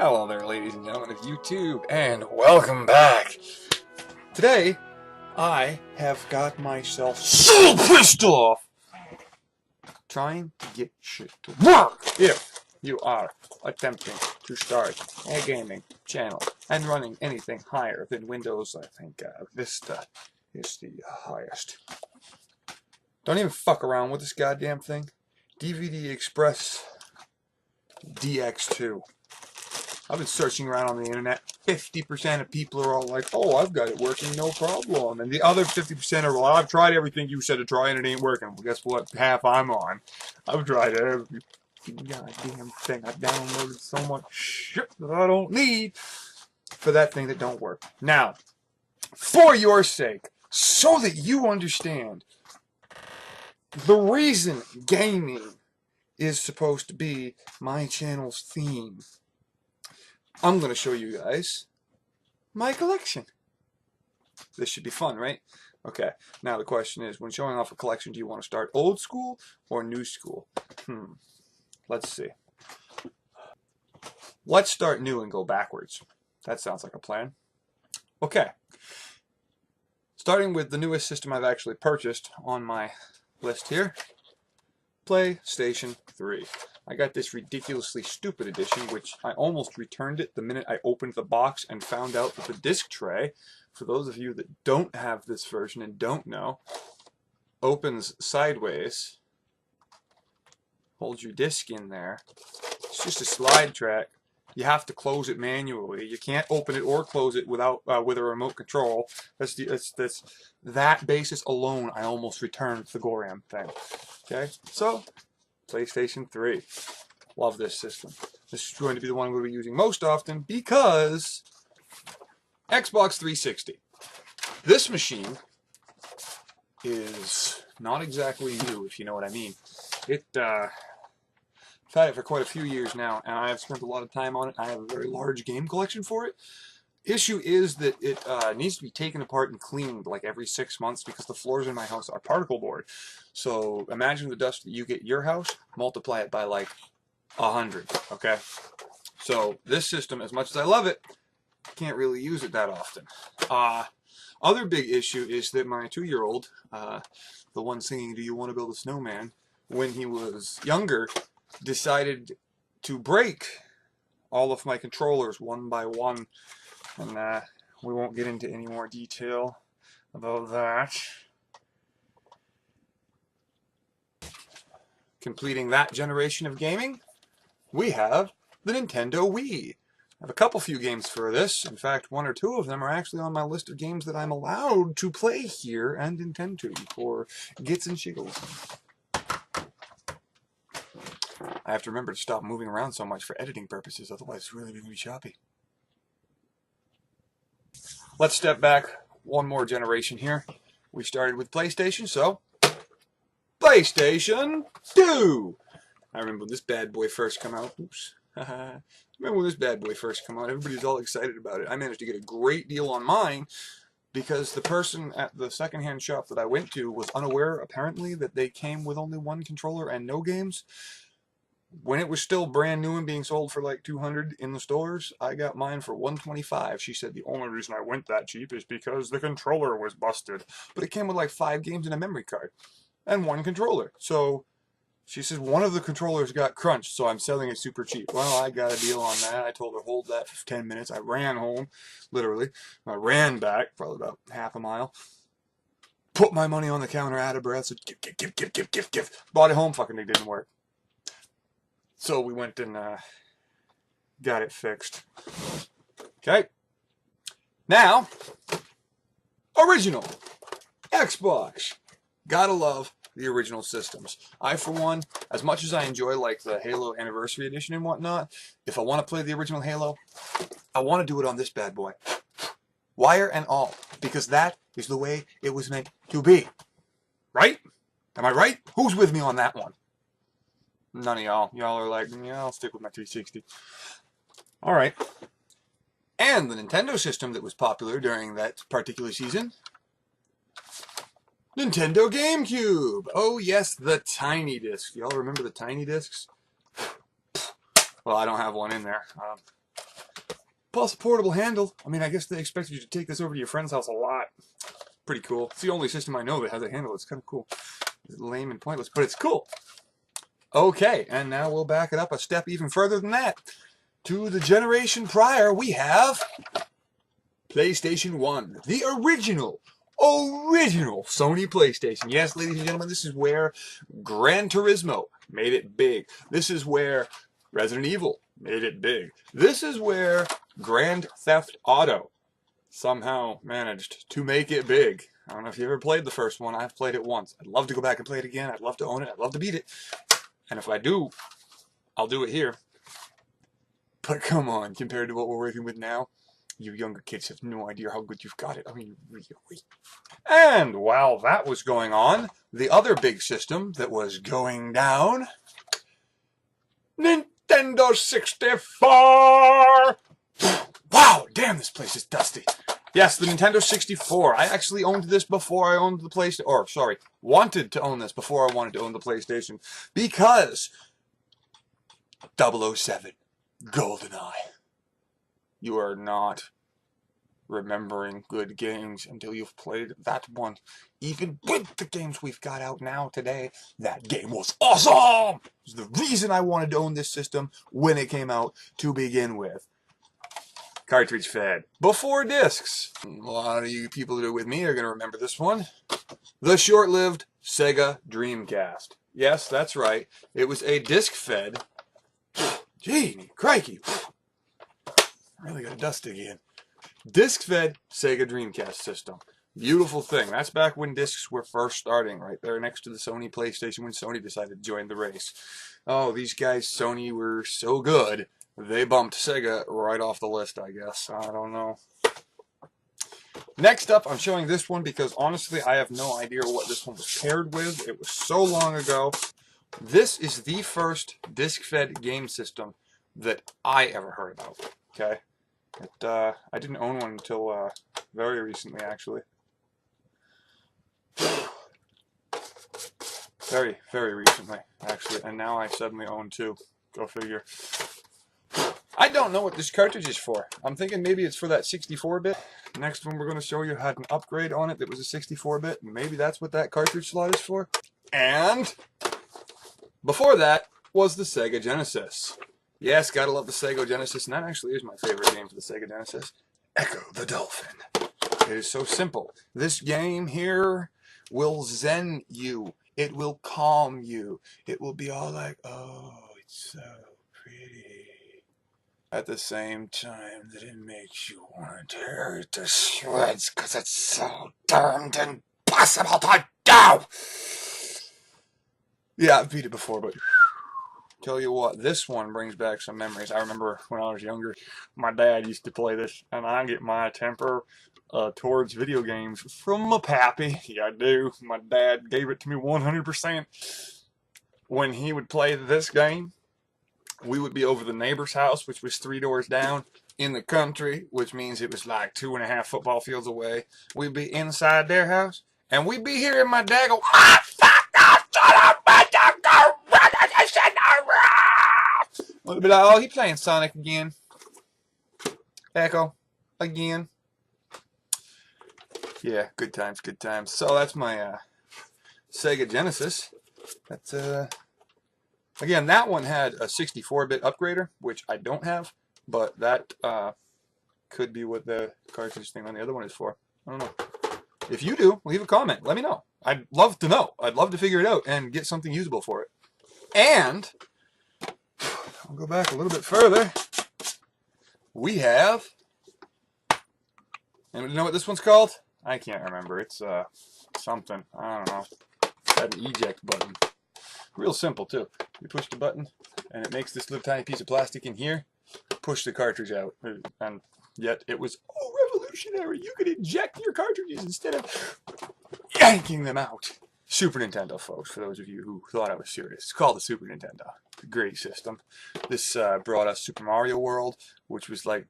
Hello there, ladies and gentlemen of YouTube, and welcome back. Today, I have got myself so pissed off trying to get shit to work. If you are attempting to start a gaming channel and running anything higher than Windows, I think Vista is the highest. Don't even fuck around with this goddamn thing. DVD Express DX2. I've been searching around on the internet. 50% of people are all like, oh, I've got it working, no problem. And the other 50% are, well, I've tried everything you said to try and it ain't working. Well, guess what half I'm on? I've tried every goddamn thing. I've downloaded so much shit that I don't need for that thing that don't work. Now, for your sake, so that you understand, the reason gaming is supposed to be my channel's theme, I'm going to show you guys my collection. This should be fun, right? Okay, now the question is, when showing off a collection, do you want to start old school or new school? Let's see. Let's start new and go backwards. That sounds like a plan. Okay. Starting with the newest system I've actually purchased on my list here. PlayStation 3. I got this ridiculously stupid edition, which I almost returned it the minute I opened the box and found out that the disc tray, for those of you that don't have this version and don't know, opens sideways, holds your disc in there. It's just a slide track. You have to close it manually. You can't open it or close it without with a remote control. That basis alone, I almost returned the Goram thing. Okay, so PlayStation 3. Love this system. This is going to be the one we'll be using most often because Xbox 360. This machine is not exactly new, if you know what I mean. I've had it for quite a few years now, and I have spent a lot of time on it. I have a very large game collection for it. Issue is that it needs to be taken apart and cleaned like every 6 months because the floors in my house are particle board. So imagine the dust that you get in your house, multiply it by like 100, okay? So this system, as much as I love it, can't really use it that often. Other big issue is that my 2-year-old, the one singing "Do You Want to Build a Snowman," when he was younger, decided to break all of my controllers one by one. And we won't get into any more detail about that. Completing that generation of gaming, we have the Nintendo Wii. I have a few games for this. In fact, 1 or 2 of them are actually on my list of games that I'm allowed to play here and intend to for gits and shiggles. I have to remember to stop moving around so much for editing purposes, otherwise it's really going to be choppy. Let's step back one more generation here. We started with PlayStation, so PlayStation 2! I remember when this bad boy first came out. Oops. I remember when this bad boy first came out. Everybody was all excited about it. I managed to get a great deal on mine because the person at the secondhand shop that I went to was unaware, apparently, that they came with only 1 controller and no games. When it was still brand new and being sold for like $200 in the stores, I got mine for $125. She said the only reason I went that cheap is because the controller was busted. But it came with like 5 games and a memory card. And 1 controller. So she says one of the controllers got crunched, so I'm selling it super cheap. Well, I got a deal on that. I told her hold that for 10 minutes. I ran home, literally. I ran back, probably about half a mile. Put my money on the counter, out of breath, said give. Bought it home, fucking it didn't work. So we went and got it fixed. Okay. Now, original Xbox. Gotta love the original systems. I, for one, as much as I enjoy like the Halo Anniversary Edition and whatnot, if I want to play the original Halo, I want to do it on this bad boy. Wire and all. Because that is the way it was meant to be. Right? Am I right? Who's with me on that one? None of y'all. Y'all are like, yeah, I'll stick with my 360. Alright. And the Nintendo system that was popular during that particular season, Nintendo GameCube. Oh yes, the tiny disc. Y'all remember the tiny discs? Well, I don't have one in there. plus a portable handle. I mean, I guess they expect you to take this over to your friend's house a lot. Pretty cool. It's the only system I know that has a handle. It's kind of cool. It's lame and pointless, but it's cool. Okay, and now we'll back it up a step even further than that. To the generation prior, we have PlayStation 1. The original Sony PlayStation. Yes, ladies and gentlemen, this is where Gran Turismo made it big. This is where Resident Evil made it big. This is where Grand Theft Auto somehow managed to make it big. I don't know if you ever played the first one. I've played it once. I'd love to go back and play it again. I'd love to own it. I'd love to beat it. And if I do, I'll do it here. But come on, compared to what we're working with now, you younger kids have no idea how good you've got it. I mean, really. And while that was going on, the other big system that was going down, Nintendo 64! Wow, damn, this place is dusty. Yes, the Nintendo 64. I actually owned this before I owned the PlayStation. Or, sorry, wanted to own this before I wanted to own the PlayStation. Because 007, GoldenEye. You are not remembering good games until you've played that one. Even with the games we've got out now today, that game was awesome! It was the reason I wanted to own this system when it came out to begin with. Cartridge fed. Before discs. A lot of you people that are with me are going to remember this one. The short-lived Sega Dreamcast. Yes, that's right. It was a disc fed. Gee, crikey. Really got to dust again. Disc fed Sega Dreamcast system. Beautiful thing. That's back when discs were first starting, right there next to the Sony PlayStation when Sony decided to join the race. Oh, these guys, Sony, were so good. They bumped Sega right off the list, I guess. I don't know. Next up, I'm showing this one because, honestly, I have no idea what this one was paired with. It was so long ago. This is the first disc-fed game system that I ever heard about. Okay? I didn't own one until very recently, actually. Very, very recently, actually. And now I suddenly own two. Go figure. I don't know what this cartridge is for. I'm thinking maybe it's for that 64-bit. Next one we're going to show you had an upgrade on it that was a 64-bit. Maybe that's what that cartridge slot is for. And before that was the Sega Genesis. Yes, gotta love the Sega Genesis, and that actually is my favorite game for the Sega Genesis. Echo the Dolphin. It is so simple. This game here will zen you. It will calm you. It will be all like, oh, it's so pretty. At the same time that it makes you want to tear it to shreds because it's so darned impossible to do! Yeah, I've beat it before, but tell you what, this one brings back some memories. I remember when I was younger, my dad used to play this, and I get my temper towards video games from my pappy. Yeah, I do. My dad gave it to me 100%. When he would play this game, we would be over the neighbor's house, which was 3 doors down, in the country, which means it was like 2.5 football fields away. We'd be inside their house, and we'd be hearing my dad go, we'd be like, oh, he playing Sonic again. Echo, again. Yeah, good times, good times. So that's my Sega Genesis. That's again, that one had a 64-bit upgrader, which I don't have, but that could be what the cartridge thing on the other one is for. I don't know. If you do, leave a comment. Let me know. I'd love to know. I'd love to figure it out and get something usable for it. And I'll go back a little bit further. We have, and you know what this one's called? I can't remember. It's something. I don't know. It had an eject button. Real simple too. You push the button, and it makes this little tiny piece of plastic in here. Push the cartridge out, and yet it was revolutionary. You could eject your cartridges instead of yanking them out. Super Nintendo, folks. For those of you who thought I was serious, it's called the Super Nintendo. Great system. This brought us Super Mario World, which was like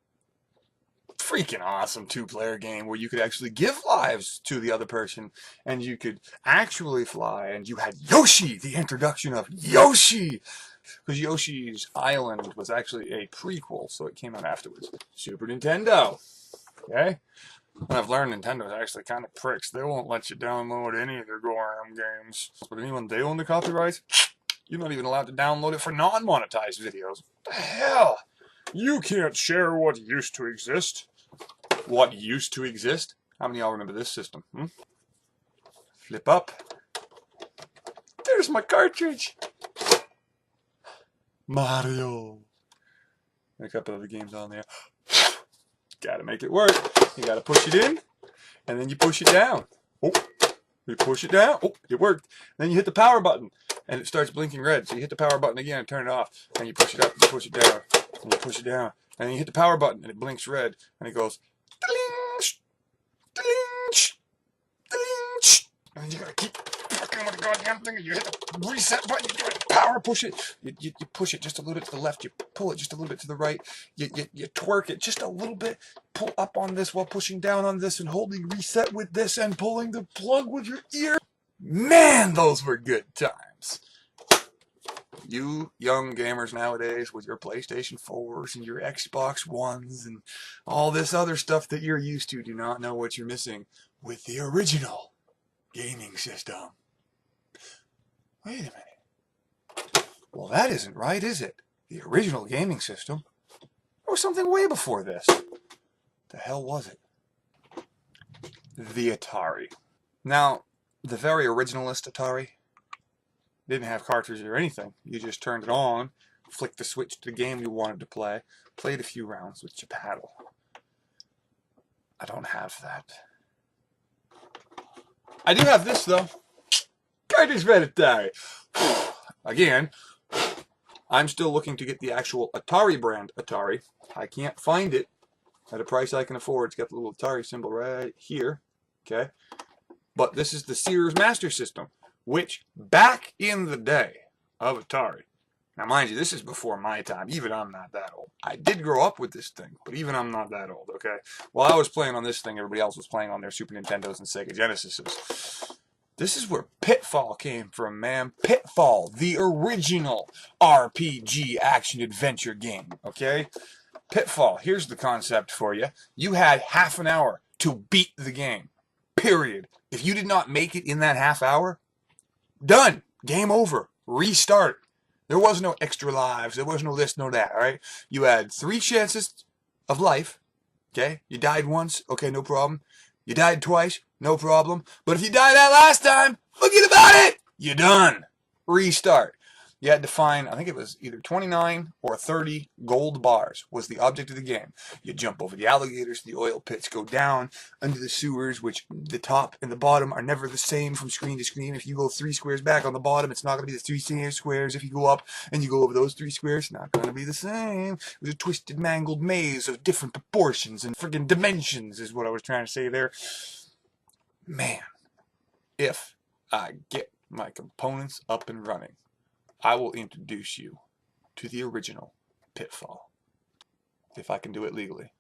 freaking awesome two-player game where you could actually give lives to the other person and you could actually fly, and you had Yoshi, the introduction of Yoshi, because Yoshi's Island was actually a prequel, so it came out afterwards. Super Nintendo, okay? And I've learned Nintendo's actually kind of pricks. They won't let you download any of their GORAM games. But anyone they own the copyrights, you're not even allowed to download it for non-monetized videos. What the hell? You can't share what used to exist. What used to exist? How many of y'all remember this system? Flip up. There's my cartridge. Mario. A couple other games on there. Gotta make it work. You gotta push it in, and then you push it down. Oh, you push it down. Oh, it worked. Then you hit the power button, and it starts blinking red. So you hit the power button again and turn it off. And you push it up, and you push it down, and you push it down. And then you hit the power button, and it blinks red, and it goes, ding, ding, ding, and then you gotta keep fucking with the goddamn thing, and you hit the reset button, you gotta power push it. You push it just a little bit to the left, you pull it just a little bit to the right, you twerk it just a little bit, pull up on this while pushing down on this, and holding reset with this, and pulling the plug with your ear. Man, those were good times. You young gamers nowadays with your PlayStation 4s and your Xbox Ones and all this other stuff that you're used to do not know what you're missing with the original gaming system. Wait a minute. Well, that isn't right, is it? The original gaming system? There was something way before this. The hell was it? The Atari. Now, the very originalist Atari didn't have cartridges or anything. You just turned it on, flicked the switch to the game you wanted to play, played a few rounds with your paddle. I don't have that. I do have this, though. Cartridge Red Atari. Again, I'm still looking to get the actual Atari brand Atari. I can't find it at a price I can afford. It's got the little Atari symbol right here. Okay? But this is the Sears Master System, which back in the day of Atari, now mind you, this is before my time. Even I'm not that old. I did grow up with this thing, but even I'm not that old, okay? While I was playing on this thing, everybody else was playing on their Super Nintendos and Sega Genesises. This is where Pitfall came from, man. Pitfall, the original RPG action-adventure game, okay? Pitfall, here's the concept for you. You had half an hour to beat the game, period. If you did not make it in that half hour, done. Game over. Restart. There was no extra lives. There was no this, no that, all right? You had 3 chances of life, okay? You died once, okay, no problem. You died twice, no problem. But if you died that last time, forget about it. You're done. Restart. You had to find, I think it was either 29 or 30 gold bars was the object of the game. You jump over the alligators, the oil pits, go down under the sewers, which the top and the bottom are never the same from screen to screen. If you go 3 squares back on the bottom, it's not going to be the 3 same squares. If you go up and you go over those 3 squares, it's not going to be the same. It was a twisted, mangled maze of different proportions and friggin' dimensions is what I was trying to say there. Man, if I get my components up and running, I will introduce you to the original Pitfall, if I can do it legally.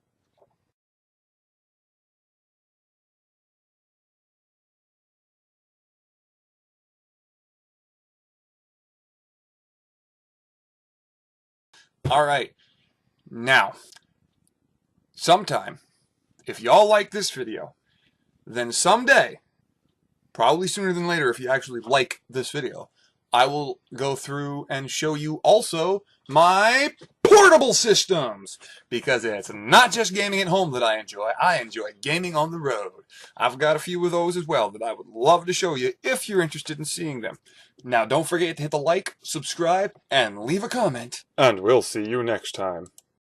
Alright, now, sometime, if y'all like this video, then someday, probably sooner than later if you actually like this video, I will go through and show you also my portable systems, because it's not just gaming at home that I enjoy gaming on the road. I've got a few of those as well that I would love to show you if you're interested in seeing them. Now don't forget to hit the like, subscribe, and leave a comment. And we'll see you next time.